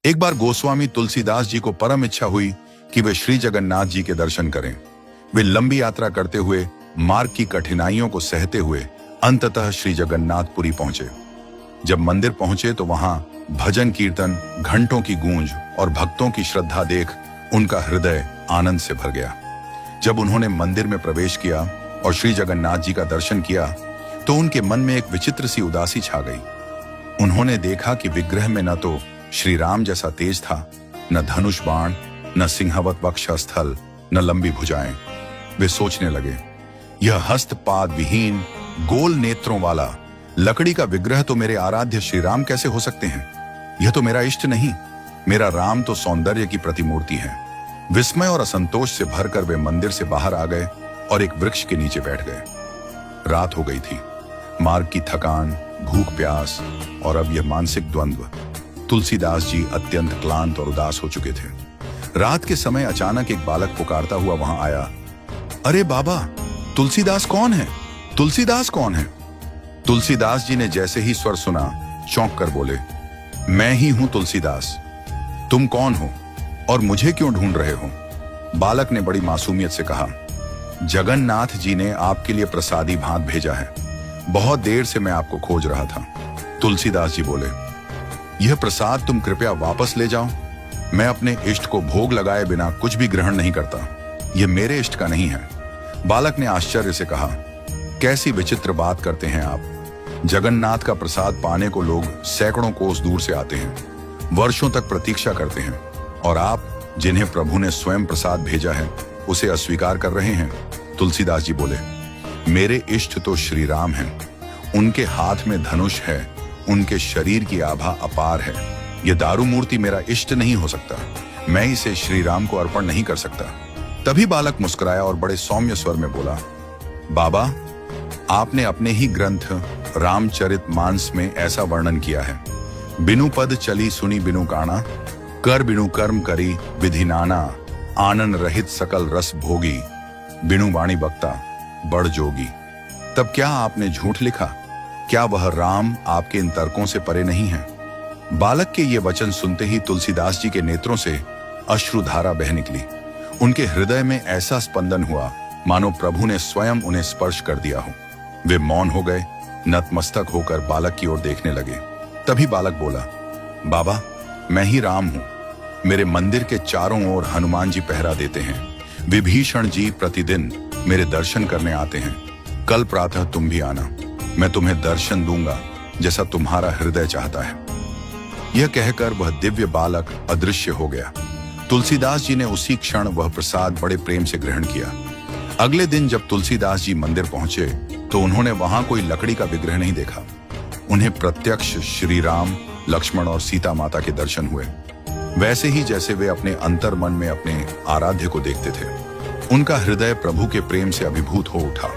एक बार गोस्वामी तुलसीदास जी को परम इच्छा हुई कि वे श्री जगन्नाथ जी के दर्शन करें। वे लंबी यात्रा करते हुए, मार्ग की कठिनाइयों को सहते हुए अंततः श्री जगन्नाथपुरी पहुंचे। जब मंदिर पहुंचे तो वहां भजन कीर्तन, घंटों की गूंज और भक्तों की श्रद्धा देख उनका हृदय आनंद से भर गया। जब उन्होंने मंदिर में प्रवेश किया और श्री जगन्नाथ जी का दर्शन किया तो उनके मन में एक विचित्र सी उदासी छा गई। उन्होंने देखा कि विग्रह में न तो श्री राम जैसा तेज था, न धनुष बाण, न सिंहवत वक्षस्थल, न लंबी भुजाएं। वे सोचने लगे, यह हस्तपाद विहीन गोल नेत्रों वाला लकड़ी का विग्रह तो मेरे आराध्य श्री राम कैसे हो सकते हैं? यह तो मेरा इष्ट नहीं, मेरा राम तो सौंदर्य की प्रतिमूर्ति है। विस्मय और असंतोष से भरकर वे मंदिर से बाहर आ गए और एक वृक्ष के नीचे बैठ गए। रात हो गई थी। मार्ग की थकान, भूख प्यास और अब यह मानसिक द्वंद्व। तुलसीदास जी अत्यंत क्लांत और उदास हो चुके थे। रात के समय अचानक एक बालक पुकारता हुआ वहां आया। अरे बाबा, तुलसीदास कौन है? तुलसीदास कौन है? तुलसीदास जी ने जैसे ही स्वर सुना, चौंक कर बोले, मैं ही हूं तुलसीदास। तुम कौन हो और मुझे क्यों ढूंढ रहे हो? बालक ने बड़ी मासूमियत से कहा, जगन्नाथ जी ने आपके लिए प्रसादी भात भेजा है। बहुत देर से मैं आपको खोज रहा था। तुलसीदास जी बोले, यह प्रसाद तुम कृपया वापस ले जाओ। मैं अपने इष्ट को भोग लगाए बिना कुछ भी ग्रहण नहीं करता। यह मेरे इष्ट का नहीं है। बालक ने आश्चर्य से कहा, कैसी विचित्र बात करते हैं आप। जगन्नाथ का प्रसाद पाने को लोग सैकड़ों कोस दूर से आते हैं, वर्षों तक प्रतीक्षा करते हैं, और आप, जिन्हें प्रभु ने स्वयं प्रसाद भेजा है, उसे अस्वीकार कर रहे हैं। तुलसीदास जी बोले, मेरे इष्ट तो श्री राम हैं। उनके हाथ में धनुष है, उनके शरीर की आभा अपार है। यह दारू मूर्ति मेरा इष्ट नहीं हो सकता। मैं इसे श्री राम को अर्पण नहीं कर सकता। तभी बालक मुस्कुराया और बड़े सौम्य स्वर में बोला, बाबा, आपने अपने ही ग्रंथ रामचरितमानस में ऐसा वर्णन किया है, बिनु पद चली सुनी बिनु काना, कर बिनु कर्म करी विधि नाना, आनन रहित सकल रस भोगी, बिनु वाणी बक्ता बड़ जोगी। तब क्या आपने झूठ लिखा? क्या वह राम आपके इन तर्कों से परे नहीं है? बालक के ये वचन सुनते ही तुलसीदास जी के नेत्रों से अश्रुधारा बह निकली। उनके हृदय में ऐसा स्पंदन हुआ मानो प्रभु ने स्वयं उन्हें स्पर्श कर दिया हो। वे मौन हो गए, नतमस्तक होकर बालक की ओर देखने लगे। तभी बालक बोला, बाबा, मैं ही राम हूं। मेरे मंदिर के चारों ओर हनुमान जी पहरा देते हैं। विभीषण जी प्रतिदिन मेरे दर्शन करने आते हैं। कल प्रातः तुम भी आना, मैं तुम्हें दर्शन दूंगा जैसा तुम्हारा हृदय चाहता है। यह कहकर वह दिव्य बालक अदृश्य हो गया। तुलसीदास जी ने उसी क्षण वह प्रसाद बड़े प्रेम से ग्रहण किया। अगले दिन जब तुलसीदास जी मंदिर पहुंचे तो उन्होंने वहां कोई लकड़ी का विग्रह नहीं देखा। उन्हें प्रत्यक्ष श्री राम, लक्ष्मण और सीता माता के दर्शन हुए, वैसे ही जैसे वे अपने अंतर मन में अपने आराध्य को देखते थे। उनका हृदय प्रभु के प्रेम से अभिभूत हो उठा।